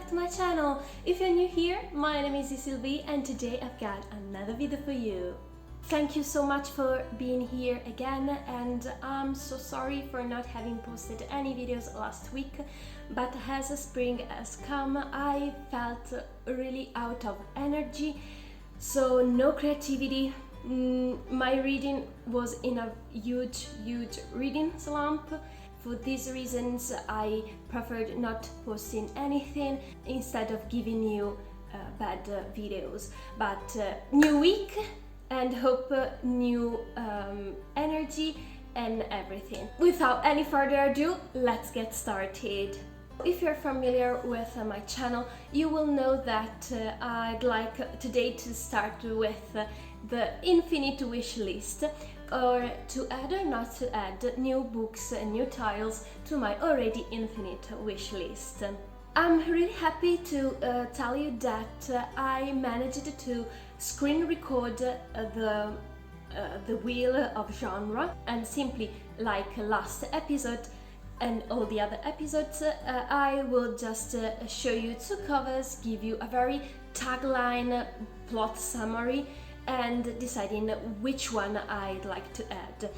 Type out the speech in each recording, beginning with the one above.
to my channel. If you're new here, my name is Sylvie and today I've got another video for you. Thank you so much for being here again, and I'm so sorry for not having posted any videos last week, but as spring has come, I felt really out of energy, so no creativity. My reading was in a huge reading slump. For these reasons, I preferred not posting anything instead of giving you bad videos. But new week and hope new energy and everything. Without any further ado, let's get started. If you're familiar with my channel, you will know that I'd like today to start with the infinite wish list, or to add or not to add new books and new titles to my already infinite wish list. I'm really happy to tell you that I managed to screen record the wheel of genre, and simply like last episode and all the other episodes, I will just show you two covers, give you a very tagline plot summary, and deciding which one I'd like to add,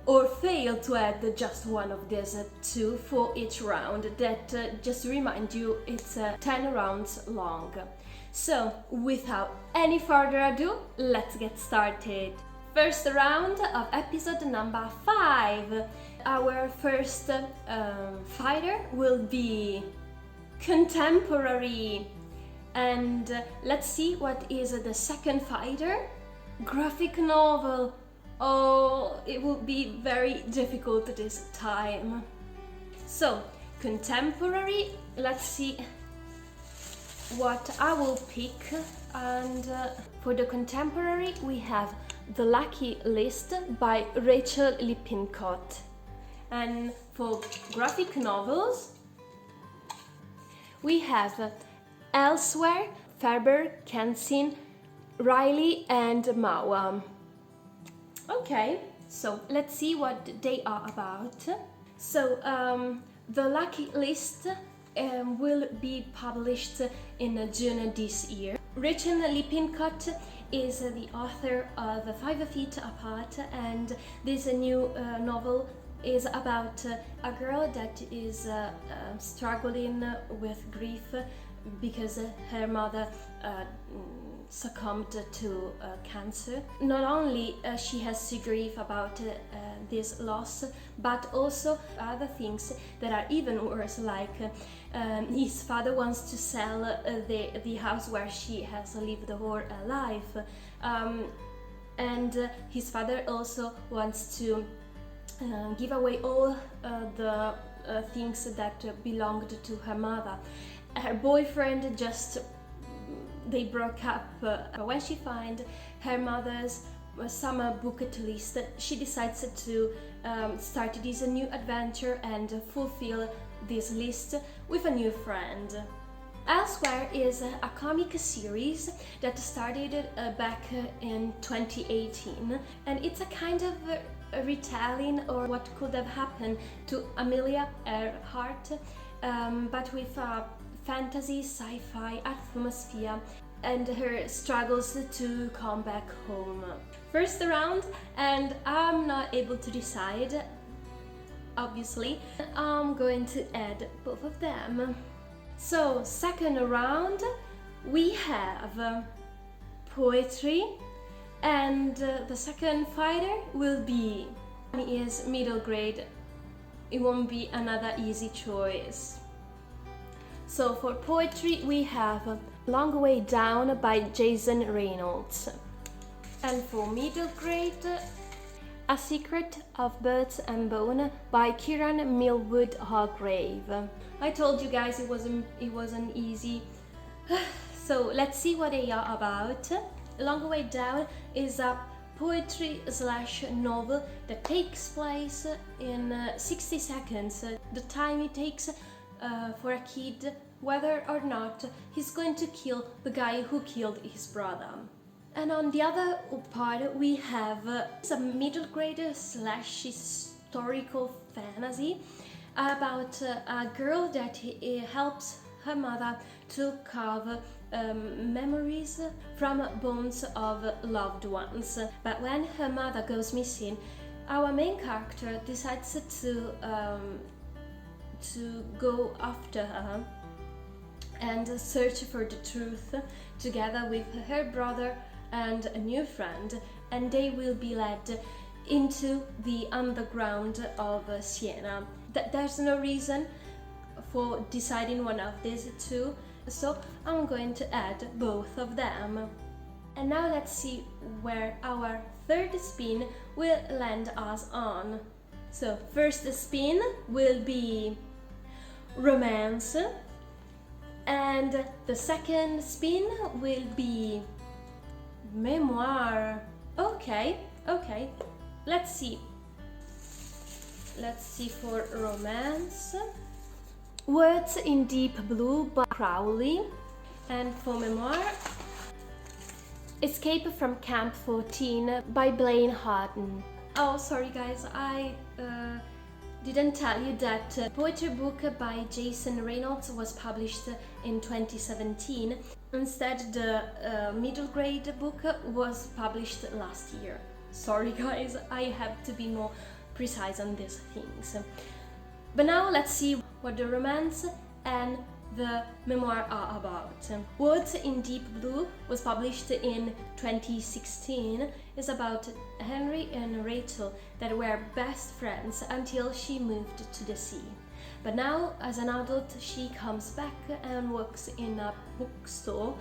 or fail to add just one of these two for each round. That just to remind you, it's 10 rounds long. So without any further ado, let's get started. First round of episode number 5. Our first fighter will be contemporary. And let's see what is the second fighter. Graphic novel. Oh, it will be very difficult this time. So, contemporary, let's see what I will pick. And for the contemporary, we have The Lucky List by Rachel Lippincott. And for graphic novels, we have Elsewhere, Faber, Kensin, Riley and Mawa. Okay, so let's see what they are about. So, The Lucky List will be published in June this year. Rachel Lippincott is the author of 5 Feet Apart, and this new novel is about a girl that is struggling with grief because her mother succumbed to cancer. Not only she has to grieve about this loss, but also other things that are even worse, like his father wants to sell the house where she has lived her whole life, and his father also wants to give away all the things that belonged to her mother. Her boyfriend they broke up. When she finds her mother's summer bucket list, she decides to start this new adventure and fulfill this list with a new friend. Elsewhere is a comic series that started back in 2018, and it's a kind of a retelling or what could have happened to Amelia Earhart, but with a fantasy sci-fi atmosphere and her struggles to come back home. First round, and I'm not able to decide. Obviously, I'm going to add both of them. So, second round, we have poetry, and the second fighter will be is middle grade. It won't be another easy choice. So for poetry, we have Long Way Down by Jason Reynolds. And for middle grade, A Secret of Birds and Bone by Kieran Millwood Hargrave. I told you guys it wasn't easy. So let's see what they are about. Long Way Down is a poetry/novel that takes place in 60 seconds. The time it takes for a kid, whether or not he's going to kill the guy who killed his brother. And on the other part, we have a middle grader/historical fantasy about a girl that helps her mother to carve memories from bones of loved ones. But when her mother goes missing, our main character decides to go after her and search for the truth together with her brother and a new friend, and they will be led into the underground of Siena. There's no reason for deciding one of these two, so I'm going to add both of them. And now let's see where our third spin will land us on. So first spin will be romance, and the second spin will be memoir. Okay, let's see for romance. Words in Deep Blue by Crowley, and for memoir, Escape from Camp 14 by Blaine Harden. Oh, sorry guys, I didn't tell you that poetry book by Jason Reynolds was published in 2017. Instead, the middle grade book was published last year. Sorry guys, I have to be more precise on these things. But now let's see what the romance and the memoir are about. Words in Deep Blue was published in 2016. It's about Henry and Rachel that were best friends until she moved to the sea. But now, as an adult, she comes back and works in a bookstore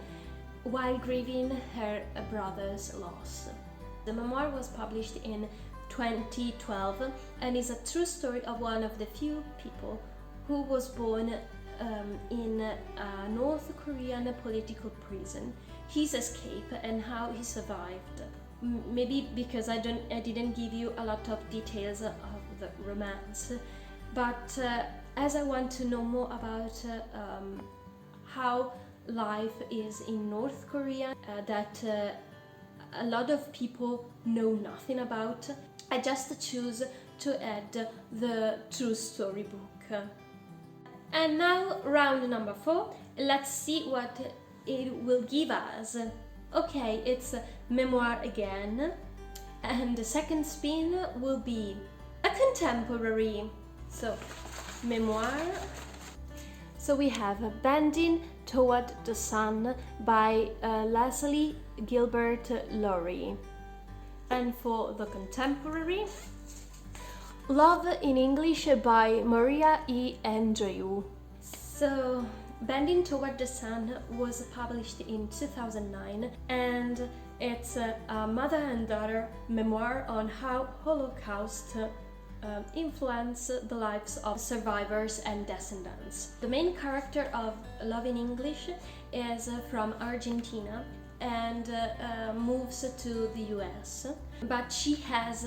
while grieving her brother's loss. The memoir was published in 2012 and is a true story of one of the few people who was born in a North Korean political prison, his escape and how he survived. Maybe because I didn't give you a lot of details of the romance, but as I want to know more about how life is in North Korea, that a lot of people know nothing about, I just choose to add the true story book. And now round number 4, let's see what it will give us. Okay, it's memoir again, and the second spin will be a contemporary. So, memoir. So we have Bending Toward the Sun by Leslie Gilbert Laurie. And for the contemporary, Love in English by Maria E. Andrew. So, Bending Toward the Sun was published in 2009, and it's a mother and daughter memoir on how Holocaust influenced the lives of survivors and descendants. The main character of Love in English is from Argentina and moves to the US, but she has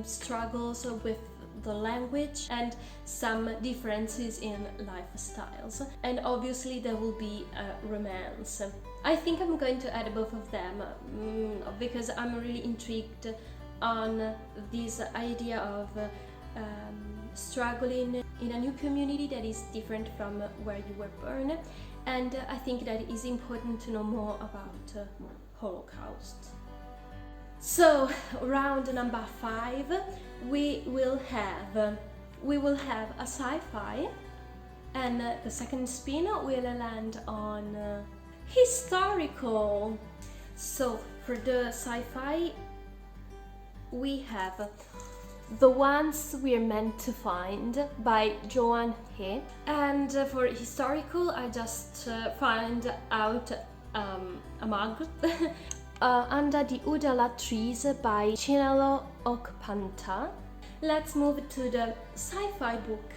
struggles with the language and some differences in lifestyles, and obviously there will be a romance. I think I'm going to add both of them because I'm really intrigued on this idea of struggling in a new community that is different from where you were born, and I think that it is important to know more about Holocaust. So round number 5, we will have a sci-fi, and the second spin will land on historical. So for the sci-fi, we have The Ones We're Meant to Find by Joanne He, and for historical I just find out a mug Under the Udala Trees by Chinelo Okpanta. Let's move to the sci-fi book,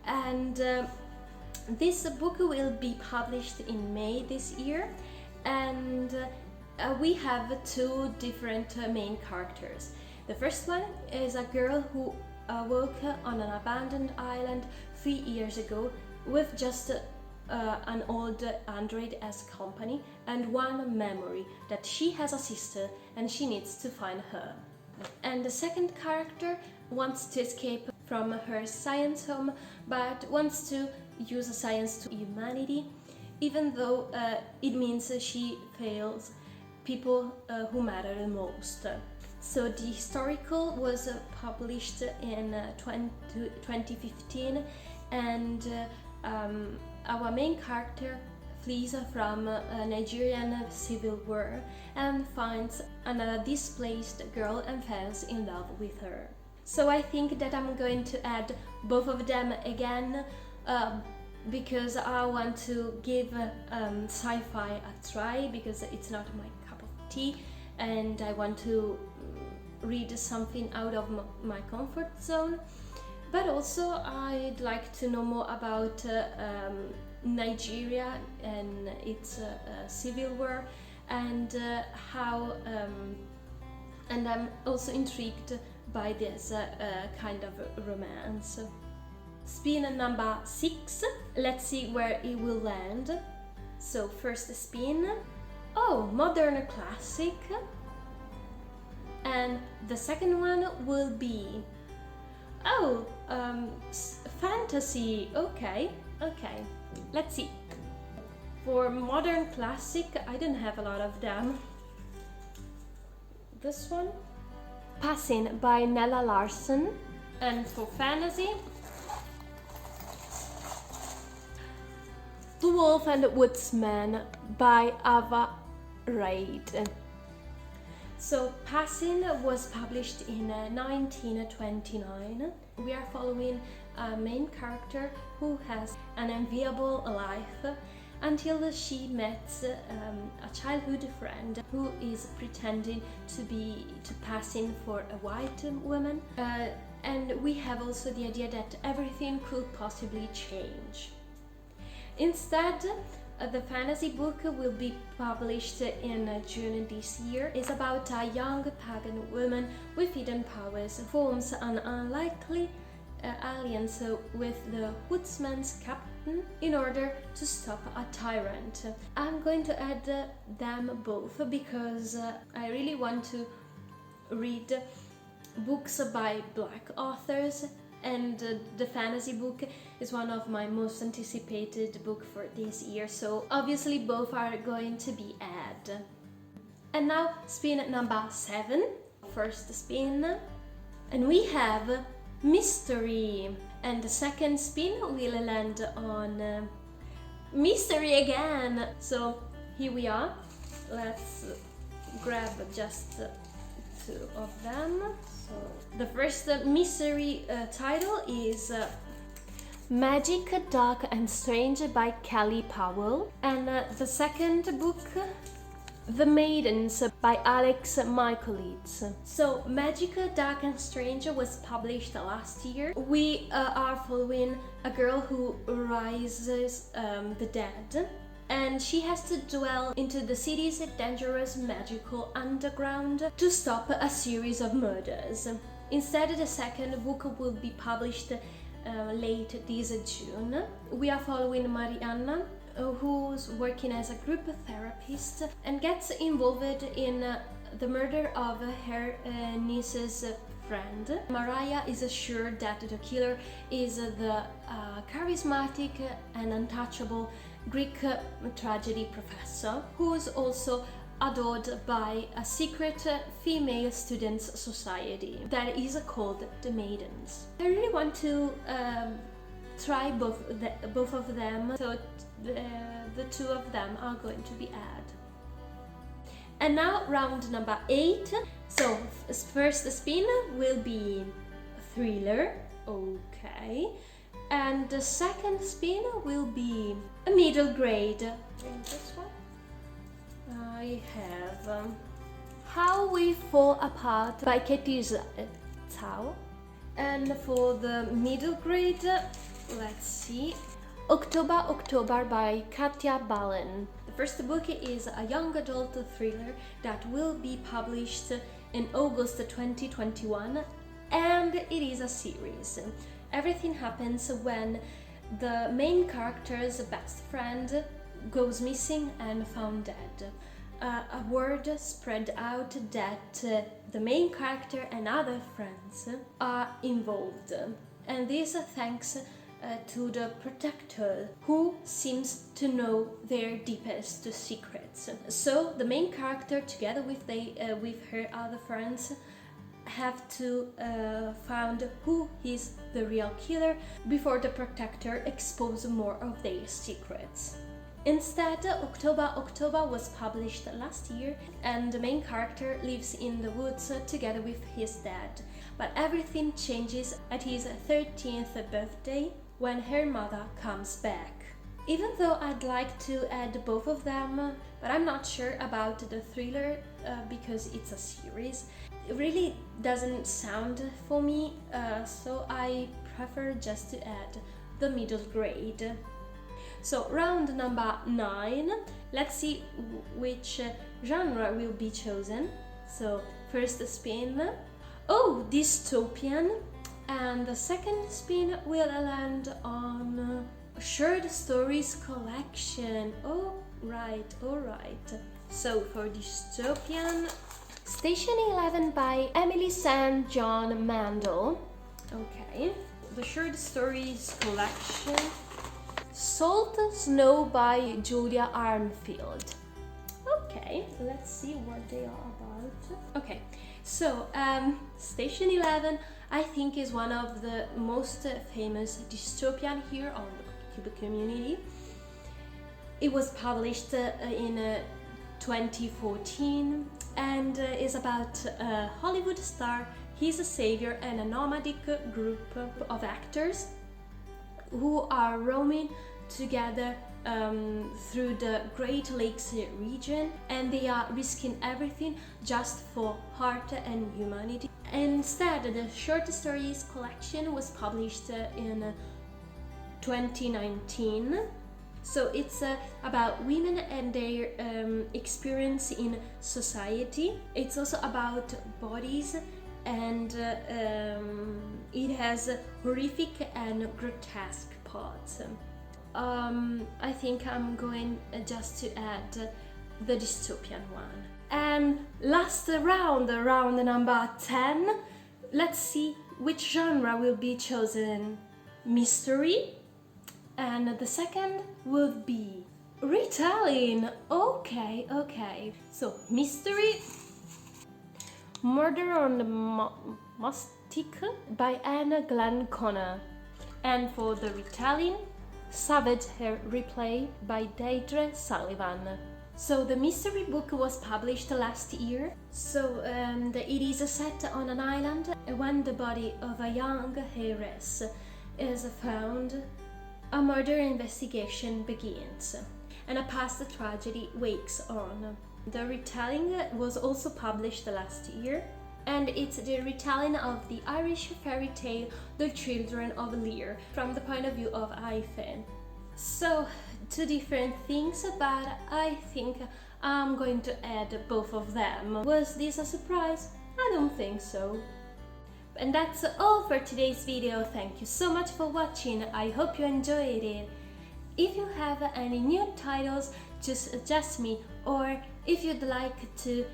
and this book will be published in May this year, and we have 2 different main characters. The first one is a girl who woke on an abandoned island 3 years ago with just an old android as company and one memory that she has a sister and she needs to find her. And the second character wants to escape from her science home but wants to use science to humanity, even though it means she fails people who matter the most. So the historical was published in 2015, and our main character flees from a Nigerian civil war and finds another displaced girl and falls in love with her. So I think that I'm going to add both of them again because I want to give sci-fi a try, because it's not my cup of tea and I want to read something out of my comfort zone. But also I'd like to know more about Nigeria and its civil war, and how and I'm also intrigued by this kind of romance. Spin number 6, let's see where it will land. So first spin, oh, modern classic, and the second one will be, oh, fantasy. Okay, let's see. For modern classic, I don't have a lot of them. This one, Passing by Nella Larsen. And for fantasy, The Wolf and the Woodsman by Ava Reid. So Passing was published in 1929. We are following a main character who has an enviable life until she meets a childhood friend who is pretending to pass in for a white woman, and we have also the idea that everything could possibly change. Instead, the fantasy book will be published in June this year. It's about a young pagan woman with hidden powers who forms an unlikely alliance with the woodsman's captain in order to stop a tyrant. I'm going to add them both because I really want to read books by Black authors, and the fantasy book is one of my most anticipated book for this year, so obviously both are going to be added. And now spin number 7, first spin, and we have mystery, and the second spin will land on mystery again. So here we are, let's grab just 2 of them. So the first mystery title is Magic, Dark and Strange by Kelly Powell, and the second book, The Maidens by Alex Michaelitz. So Magic, Dark and Strange was published last year. We are following a girl who rises the dead, and she has to dwell into the city's dangerous magical underground to stop a series of murders. Instead, the second book will be published late this June. We are following Marianna, who's working as a group therapist and gets involved in the murder of her niece's friend. Mariah is assured that the killer is the charismatic and untouchable Greek tragedy professor, who is also adored by a secret female students society that is called the Maidens. I really want to try both of them, so the 2 of them are going to be added. And now round number 8. So first spin will be thriller, okay, and the second spin will be a middle grade. And this one I have How We Fall Apart by Katie Zhao. And for the middle grade, let's see, October by Katja Ballen. The first book is a young adult thriller that will be published in August 2021, and it is a series. Everything happens when the main character's best friend goes missing and found dead. A word spread out that the main character and other friends are involved, and this thanks to the protector, who seems to know their deepest secrets. So the main character, together with her other friends, have to find who is the real killer before the protector exposes more of their secrets. Instead, October was published last year, and the main character lives in the woods together with his dad. But everything changes at his 13th birthday, when her mother comes back. Even though I'd like to add both of them, but I'm not sure about the thriller because it's a series. It really doesn't sound for me, so I prefer just to add the middle grade. So round number 9, let's see which genre will be chosen. So first spin, oh, dystopian, and the second spin will land on short stories collection. Oh, right, alright. So for dystopian, Station 11 by Emily St. John Mandel. Okay, the short stories collection, Salt Snow by Julia Arnfield. Okay, let's see what they are about. Okay, so Station 11, I think, is one of the most famous dystopian here on the Booktube community. It was published in 2014 and is about a Hollywood star, his savior, and a nomadic group of actors who are roaming together through the Great Lakes region, and they are risking everything just for art and humanity. Instead, the short stories collection was published in 2019. So it's about women and their experience in society. It's also about bodies, and it has horrific and grotesque parts. I think I'm going just to add the dystopian one. And last round, round number 10, let's see which genre will be chosen. Mystery, and the second will be retelling. Okay. So mystery, Murder on the Mustic by Anna Glenn Connor. And for the retelling, Savage Hair Replay by Deirdre Sullivan. So the mystery book was published last year. So it is set on an island when the body of a young heiress is found. A murder investigation begins, and a past tragedy wakes on. The retelling was also published last year, and it's the retelling of the Irish fairy tale The Children of Lear from the point of view of Ifin. So, two different things, but I think I'm going to add both of them. Was this a surprise? I don't think so. And that's all for today's video. Thank you so much for watching. I hope you enjoyed it. If you have any new titles, just suggest me, or if you'd like to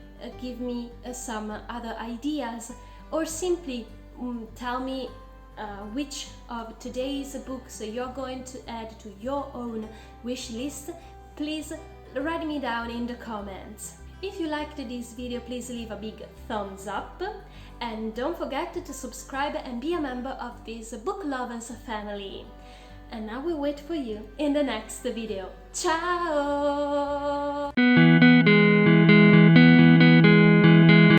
give me some other ideas, or simply tell me which of today's books you're going to add to your own wish list, please write me down in the comments. If you liked this video, please leave a big thumbs up, and don't forget to subscribe and be a member of this Booklovers family. And I will wait for you in the next video. Ciao!